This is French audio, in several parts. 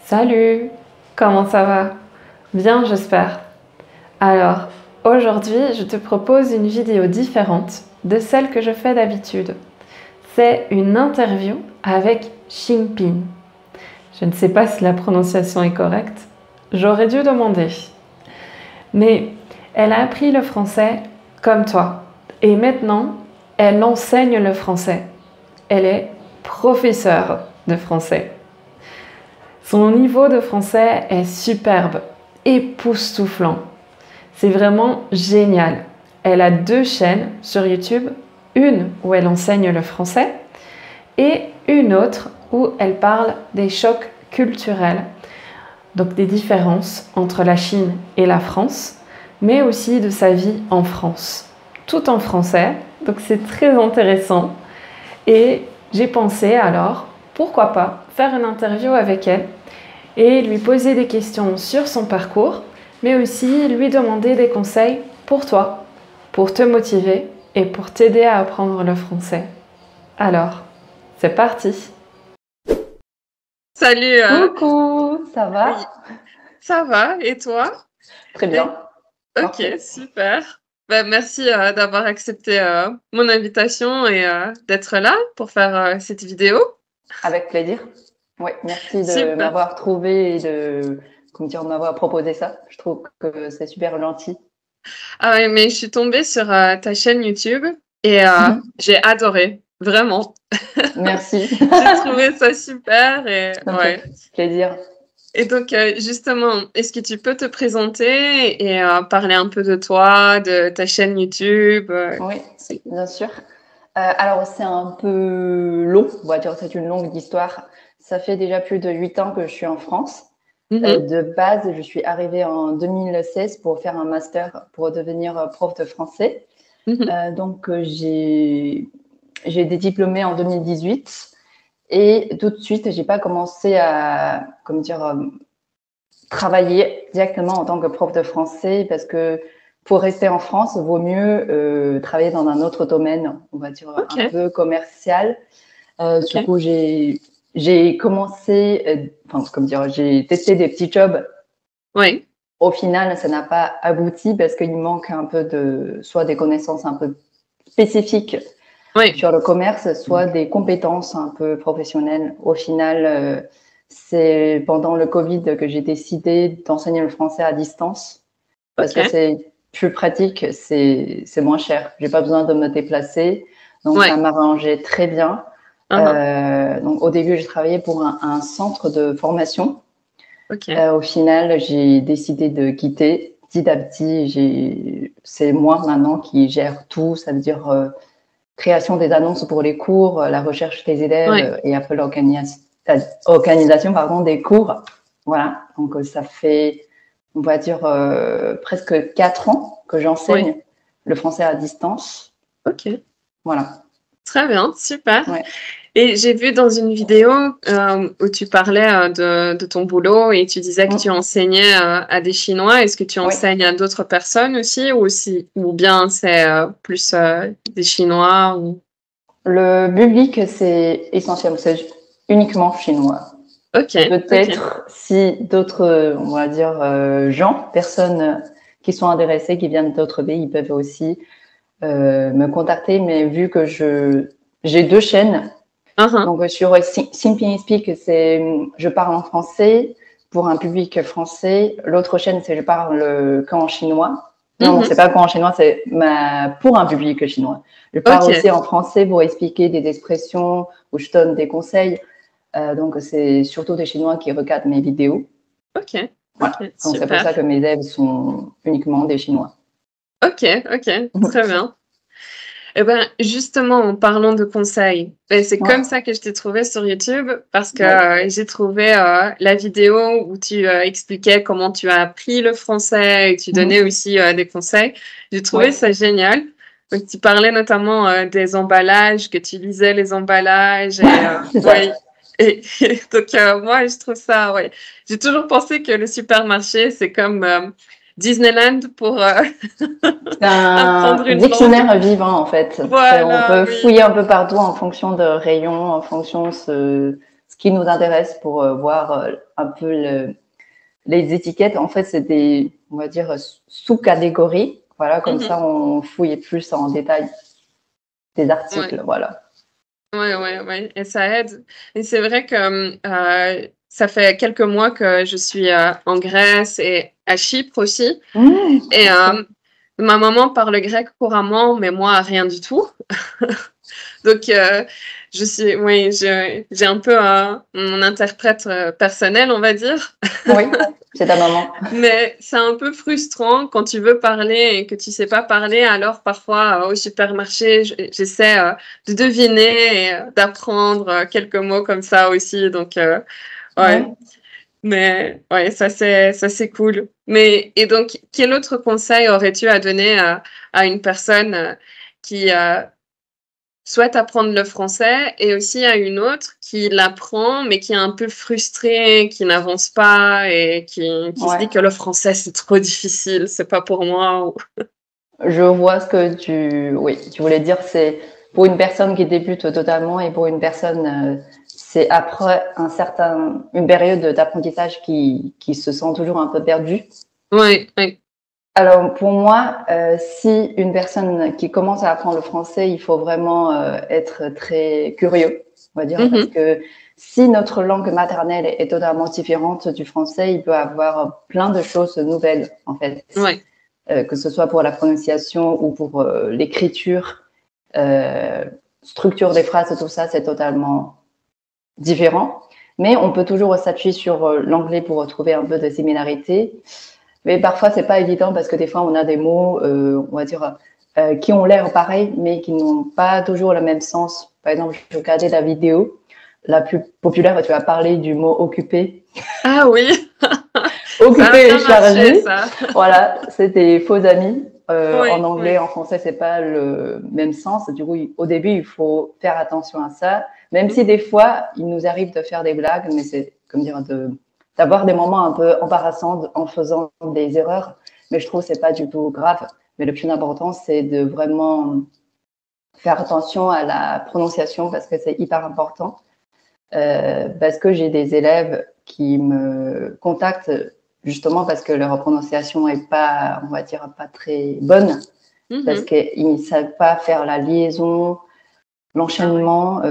Salut, comment ça va? Bien, j'espère. Alors, aujourd'hui, je te propose une vidéo différente de celle que je fais d'habitude. C'est une interview avec Xingping. Je ne sais pas si la prononciation est correcte. J'aurais dû demander. Mais elle a appris le français comme toi. Et maintenant, elle enseigne le français. Elle est professeure de français. Son niveau de français est superbe, époustouflant. C'est vraiment génial. Elle a 2 chaînes sur YouTube, une où elle enseigne le français et une autre où elle parle des chocs culturels, donc des différences entre la Chine et la France, mais aussi de sa vie en France, tout en français. Donc c'est très intéressant. Et j'ai pensé alors, pourquoi pas, faire une interview avec elle et lui poser des questions sur son parcours, mais aussi lui demander des conseils pour toi, pour te motiver et pour t'aider à apprendre le français. Alors, c'est parti! Salut, Coucou, ça va? oui, ça va, et toi? Très Et- bien, Ok, parfait. super. Merci d'avoir accepté mon invitation et d'être là pour faire cette vidéo. Avec plaisir. Oui, merci de Super. m'avoir trouvé et de m'avoir proposé ça. Je trouve que c'est super gentil. Ah ouais, mais je suis tombée sur ta chaîne YouTube et j'ai adoré, vraiment. Merci. J'ai trouvé ça super et Ça me ouais. fait plaisir. Et donc justement, est-ce que tu peux te présenter et parler un peu de toi, de ta chaîne YouTube? Oui, bien sûr. Alors, c'est un peu long, on va dire, c'est une longue histoire. Ça fait déjà plus de 8 ans que je suis en France. Mhm, De base, je suis arrivée en 2016 pour faire un master pour devenir prof de français. mhm. J'ai été diplômée en 2018 et tout de suite, j'ai pas commencé à travailler directement en tant que prof de français parce que pour rester en France, il vaut mieux travailler dans un autre domaine, on va dire Ok, un peu commercial. Du ok. coup, j'ai commencé, j'ai testé des petits jobs. Oui, Au final, ça n'a pas abouti parce qu'il manque un peu soit des connaissances un peu spécifiques oui, sur le commerce, soit des compétences un peu professionnelles. Au final, c'est pendant le Covid que j'ai décidé d'enseigner le français à distance parce que ok. c'est plus pratique, c'est moins cher. J'ai pas besoin de me déplacer, donc ça Ouais. m'arrangeait très bien. Uhum. Donc au début, j'ai travaillé pour un centre de formation. Ok. Au final, j'ai décidé de quitter. Petit à petit, c'est moi maintenant qui gère tout. Ça veut dire création des annonces pour les cours, la recherche des élèves Ouais. et après l'organisation des cours. Voilà. Donc ça fait, on va dire, presque 4 ans que Oui. j'enseigne le français à distance. Ok. Voilà. Très bien. Super. Ouais. Et j'ai vu dans une vidéo où tu parlais de ton boulot et tu disais que tu Mm. enseignais à des Chinois. Est-ce que tu Oui. enseignes à d'autres personnes aussi ou bien c'est plus des Chinois ou... Le public, c'est essentiellement, c'est uniquement chinois. Ok. Ok. Peut-être si d'autres, on va dire, personnes qui sont intéressées, qui viennent d'autres pays, ils peuvent aussi me contacter. Mais vu que j'ai 2 chaînes, Uhum. donc sur Simply Speak, je parle en français pour un public français. L'autre chaîne, c'est je parle qu'en chinois. Non, Mhm. c'est pas qu'en chinois, c'est pour un public chinois. Je parle Ok. aussi en français pour expliquer des expressions ou je donne des conseils. Donc, c'est surtout des Chinois qui regardent mes vidéos. Ok. Voilà. Ok. Donc, c'est pour Super. ça que mes élèves sont uniquement des Chinois. Ok. Ok. Très bien. Eh ben, justement, en parlant de conseils, ben, c'est Ouais, comme ça que je t'ai trouvé sur YouTube parce que ouais. j'ai trouvé la vidéo où tu expliquais comment tu as appris le français et tu donnais aussi des conseils. J'ai trouvé Oui, ça génial. Donc, tu parlais notamment des emballages, que tu lisais les emballages et c'est ça. ouais. Et donc, moi, je trouve ça, ouais. J'ai toujours pensé que le supermarché, c'est comme Disneyland pour C'est un apprendre une langue. dictionnaire vivant, en fait. On Voilà, peut oui. fouiller un peu partout en fonction de rayons, en fonction de ce ce qui nous intéresse pour voir un peu les étiquettes. En fait, c'est des, on va dire, sous-catégories. Voilà, comme ça, on fouille plus en détail des articles. Voilà. Ouais, et ça aide. Et c'est vrai que ça fait quelques mois que je suis en Grèce et à Chypre aussi. Et ma maman parle grec couramment, mais moi, rien du tout. Donc, j'ai un peu mon interprète personnel, on va dire. Oui, c'est ta maman. Mais c'est un peu frustrant quand tu veux parler et que tu sais pas parler. Alors, parfois, au supermarché, j'essaie de deviner et d'apprendre quelques mots comme ça aussi. Donc, ouais. Ouais. Mais ouais, ça c'est cool. Mais et donc, quel autre conseil aurais-tu à donner à une personne qui souhaite apprendre le français et aussi à une autre qui l'apprend mais qui est un peu frustrée, qui n'avance pas et qui se dit que le français c'est trop difficile, c'est pas pour moi. Je vois ce que tu voulais dire. C'est pour une personne qui débute totalement et pour une personne, c'est après une période d'apprentissage qui se sent toujours un peu perdue. Oui. Alors pour moi, si une personne qui commence à apprendre le français, il faut vraiment être très curieux, on va dire, parce que si notre langue maternelle est totalement différente du français, il peut avoir plein de choses nouvelles en fait. Ouais. Que ce soit pour la prononciation ou pour l'écriture, structure des phrases, tout ça, c'est totalement différent. Mais on peut toujours s'appuyer sur l'anglais pour retrouver un peu de similarité. Mais parfois, c'est pas évident parce que des fois, on a des mots, on va dire, qui ont l'air pareils, mais qui n'ont pas toujours le même sens. Par exemple, je regardais la vidéo la plus populaire, tu as parlé du mot occupé. Ah oui. Occupé et chargé. Voilà, c'est des faux amis. En anglais, en français, c'est pas le même sens. Du coup, au début, il faut faire attention à ça. Même si des fois, il nous arrive de faire des blagues, mais c'est, comme dire, d'avoir des moments un peu embarrassants en faisant des erreurs. Mais je trouve que c'est pas du tout grave. Mais le plus important, c'est de vraiment faire attention à la prononciation parce que c'est hyper important. Parce que j'ai des élèves qui me contactent justement parce que leur prononciation est pas, on va dire, pas très bonne, parce qu'ils ne savent pas faire la liaison, l'enchaînement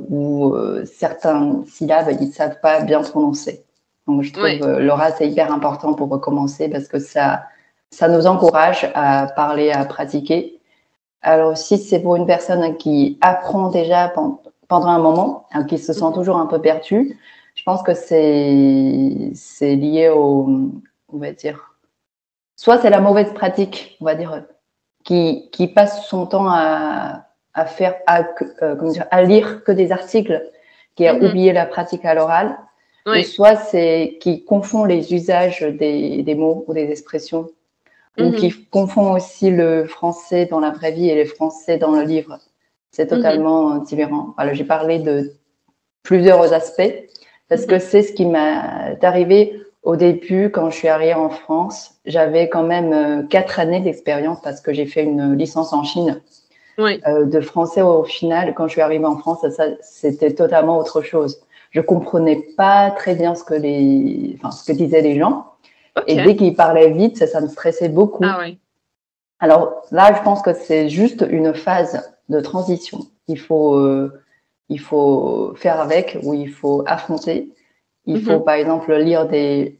ou certaines syllabes, ils ne savent pas bien prononcer. Donc, je trouve l'oral, c'est hyper important pour recommencer parce que ça nous encourage à parler, à pratiquer. Alors, si c'est pour une personne qui apprend déjà pendant un moment, qui se sent toujours un peu perdu, je pense que c'est lié on va dire, soit c'est la mauvaise pratique, on va dire, qui passe son temps à lire que des articles, qui a oublié la pratique à l'oral, ou soit c'est qui confond les usages des mots ou des expressions, ou qui confond aussi le français dans la vraie vie et le français dans le livre. C'est totalement différent. Alors, j'ai parlé de plusieurs aspects parce que c'est ce qui m'est arrivé au début quand je suis arrivée en France. J'avais quand même 4 années d'expérience parce que j'ai fait une licence en Chine. De français au final, quand je suis arrivée en France, c'était totalement autre chose. Je comprenais pas très bien ce que disaient les gens. Et dès qu'ils parlaient vite, ça me stressait beaucoup. Alors là, je pense que c'est juste une phase de transition. Il faut faire avec ou il faut affronter. Il faut, par exemple, lire des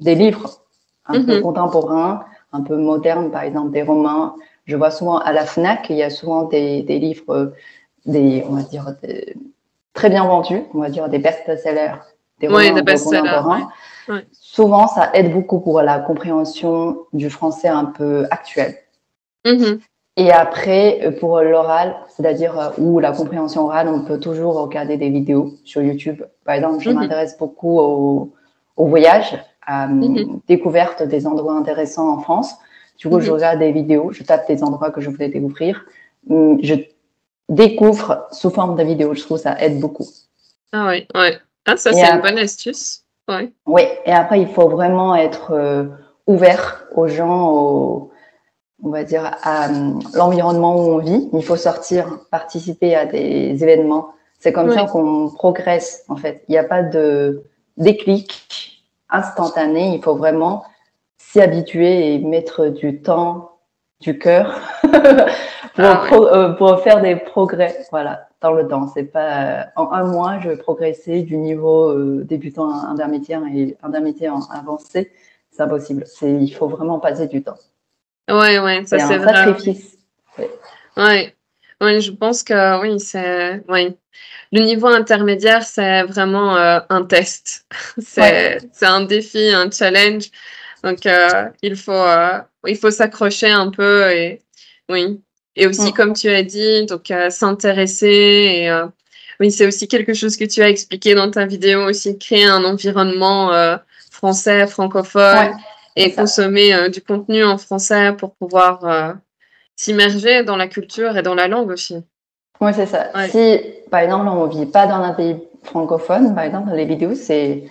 livres un peu contemporains, un peu modernes, par exemple des romans. Je vois souvent à la FNAC, il y a souvent des livres, on va dire, très bien vendus, on va dire des best-sellers, des romans contemporains. Souvent, ça aide beaucoup pour la compréhension du français un peu actuel. Et après, pour l'oral, c'est-à-dire ou la compréhension orale, on peut toujours regarder des vidéos sur YouTube. Par exemple, je m'intéresse beaucoup au voyage, à découverte des endroits intéressants en France. Du coup, je regarde des vidéos, je tape des endroits que je voulais découvrir. Je découvre sous forme de vidéos. Je trouve que ça aide beaucoup. Ah oui. Ah, ça, c'est une bonne astuce. Oui, et après, il faut vraiment être ouvert aux gens, on va dire, à l'environnement où on vit. Il faut sortir, participer à des événements. C'est comme ça qu'on progresse, en fait. Il n'y a pas de déclic instantané. Il faut vraiment s'y habituer et mettre du temps, du cœur pour faire des progrès. Voilà, dans le temps. C'est pas en un mois, je vais progresser du niveau débutant à intermédiaire et intermédiaire avancé. C'est impossible. Il faut vraiment passer du temps. Ouais, ça c'est vrai. Sacrifice. Ouais, je pense que oui, c'est le niveau intermédiaire, c'est vraiment un test. C'est un défi, un challenge. Donc il faut s'accrocher un peu et aussi comme tu as dit, donc s'intéresser et oui, c'est aussi quelque chose que tu as expliqué dans ta vidéo aussi, créer un environnement français, francophone et consommer du contenu en français pour pouvoir s'immerger dans la culture et dans la langue aussi. Oui, c'est ça. Si, par exemple, on ne vit pas dans un pays francophone, par exemple, les vidéos, c'est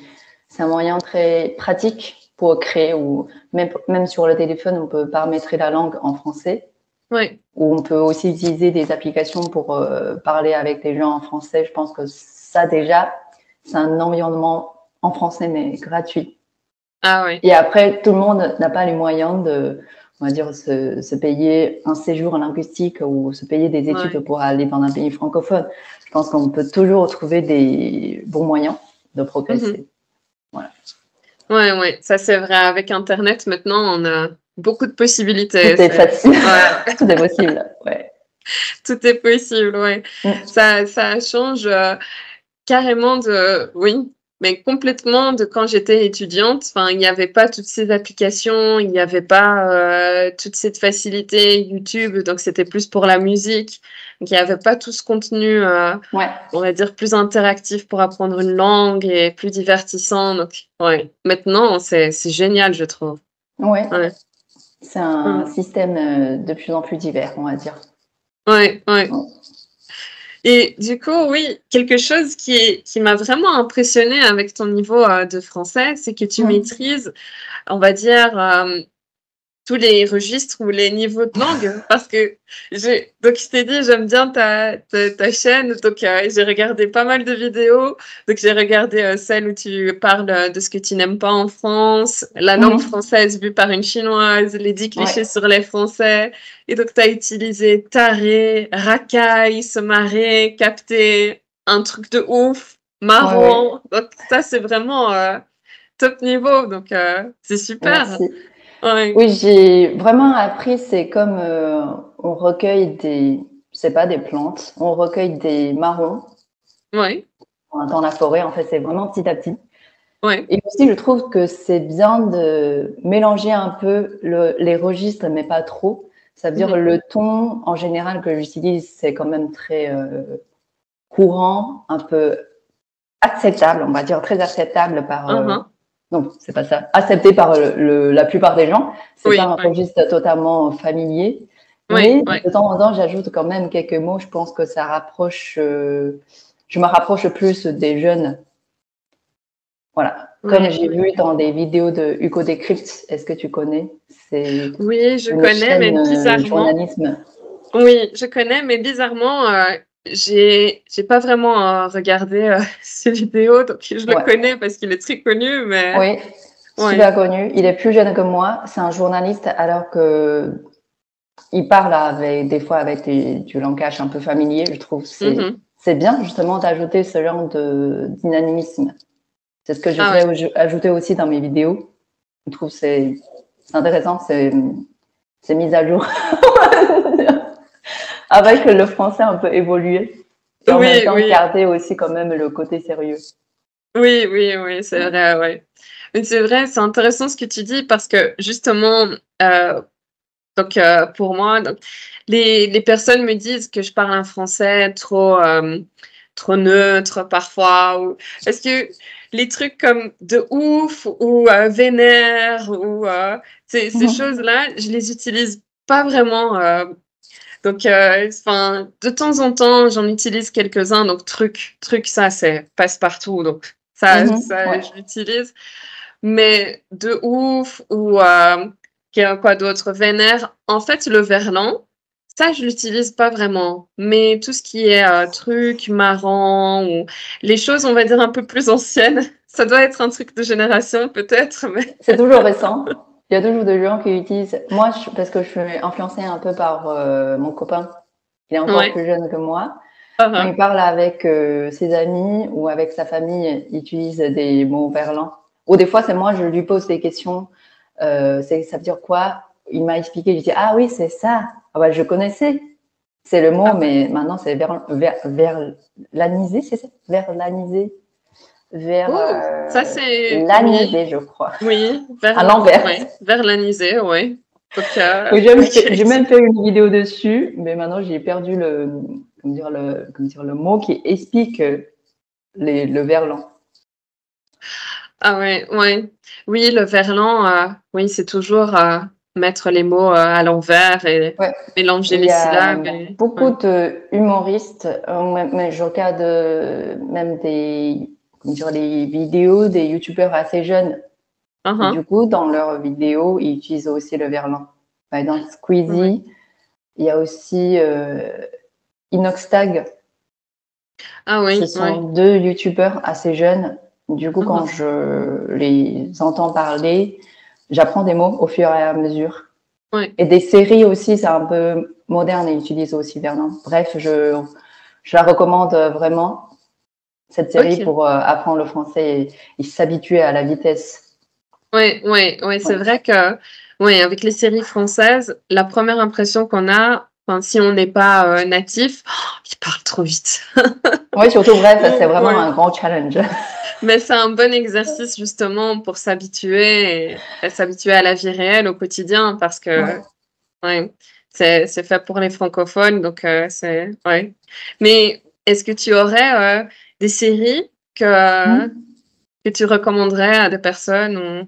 un moyen très pratique pour créer, ou même sur le téléphone, on peut paramétrer la langue en français. Oui. Ou on peut aussi utiliser des applications pour parler avec des gens en français. Je pense que ça, déjà, c'est un environnement en français, mais gratuit. Ah oui. Et après, tout le monde n'a pas les moyens de, on va dire, se payer un séjour linguistique ou se payer des études pour aller dans un pays francophone. Je pense qu'on peut toujours trouver des bons moyens de progresser. Voilà. Ouais, ça c'est vrai. Avec Internet, maintenant, on a beaucoup de possibilités. Tout est facile. Tout est possible, Tout est possible, Ça change carrément mais complètement de quand j'étais étudiante. Enfin, il n'y avait pas toutes ces applications, il n'y avait pas toute cette facilité YouTube, donc c'était plus pour la musique. Donc, il n'y avait pas tout ce contenu, on va dire, plus interactif pour apprendre une langue et plus divertissant. Donc, maintenant, c'est génial, je trouve. Ouais. C'est un système de plus en plus divers, on va dire. Ouais. Et du coup, oui, quelque chose qui m'a vraiment impressionnée avec ton niveau de français, c'est que tu maîtrises, on va dire, tous les registres ou les niveaux de langue. Parce que donc je t'ai dit, j'aime bien ta chaîne, donc j'ai regardé pas mal de vidéos. Donc j'ai regardé celle où tu parles de ce que tu n'aimes pas en France, la langue française vue par une Chinoise, les 10 clichés sur les Français. Et donc tu as utilisé taré, racaille, se marrer, capter, un truc de ouf, marrant. Donc ça c'est vraiment top niveau, donc c'est super. Merci. Oui, j'ai vraiment appris, c'est comme on recueille c'est pas des plantes, on recueille des marrons dans la forêt, en fait, c'est vraiment petit à petit. Et aussi, je trouve que c'est bien de mélanger un peu les registres, mais pas trop. Ça veut dire le ton, en général, que j'utilise, c'est quand même très courant, un peu acceptable, on va dire très acceptable par... Non, c'est pas ça. Accepté par la plupart des gens. C'est pas un registre totalement familier. Mais de temps en temps, j'ajoute quand même quelques mots. Je pense que ça rapproche. Je me rapproche plus des jeunes. Voilà. Comme j'ai vu dans des vidéos de Hugo Décrypte. Est-ce que tu connais? Oui, je connais, mais bizarrement. Journalisme. Oui, je connais, mais bizarrement, j'ai pas vraiment regardé ces vidéos, donc je le connais parce qu'il est très connu, mais... Oui, super connu. Il est plus jeune que moi. C'est un journaliste, alors que il parle des fois avec du langage un peu familier. Je trouve c'est bien justement d'ajouter ce genre de dynamisme. C'est ce que je voulais ajouter aussi dans mes vidéos. Je trouve c'est intéressant, c'est mis à jour. Avec le français un peu évolué. Et en même temps, garder aussi quand même le côté sérieux. Oui, c'est vrai, Mais c'est vrai, c'est intéressant ce que tu dis parce que justement, donc pour moi, donc, les personnes me disent que je parle un français trop neutre parfois. Parce que les trucs comme de ouf ou vénère ou ces choses-là, je les utilise pas vraiment. Donc, de temps en temps, j'en utilise quelques-uns. Donc, truc, ça, c'est passe-partout. Donc, ça je l'utilise. Mais de ouf ou quoi d'autre, vénère. En fait, le verlan, Ça, je l'utilise pas vraiment. Mais tout ce qui est truc marrant ou les choses, on va dire, un peu plus anciennes, ça doit être un truc de génération peut-être. Mais... C'est toujours récent. Il y a toujours des gens qui utilisent. Moi, parce que je suis influencée un peu par mon copain, il est encore plus jeune que moi. Quand il parle avec ses amis ou avec sa famille, il utilise des mots verlans. Ou des fois, c'est moi, je lui pose des questions. Ça veut dire quoi? Il m'a expliqué. Je dis ah oui, c'est ça. Ah bah, je connaissais. C'est le mot, mais maintenant c'est verlanisé, c'est ça? Verlanisé. Ça c'est lanisé, je crois. Oui, à l'envers. Ouais, verlanisé, oui. J'ai même fait une vidéo dessus, mais maintenant j'ai perdu le mot qui explique le verlan. Ah ouais, ouais. Oui, le verlan, oui, c'est toujours mettre les mots à l'envers et mélanger les syllabes. Il y a beaucoup de humoristes, mais je regarde même des vidéos des youtubeurs assez jeunes. Du coup, dans leurs vidéos, ils utilisent aussi le verlan. Par exemple, Squeezie, il y a aussi Inoxtag. Ah oui. Ce sont deux youtubeurs assez jeunes. Du coup, quand je les entends parler, j'apprends des mots au fur et à mesure. Et des séries aussi, c'est un peu moderne et ils utilisent aussi verlan. Bref, je la recommande vraiment, cette série, pour apprendre le français et s'habituer à la vitesse. Oui, c'est vrai que avec les séries françaises, la première impression qu'on a, si on n'est pas natif, ils parlent trop vite. Oui, surtout, bref, c'est vraiment un grand challenge. Mais c'est un bon exercice justement pour s'habituer à la vie réelle au quotidien parce que c'est fait pour les francophones, donc c'est Mais est-ce que tu aurais des séries que tu recommanderais à des personnes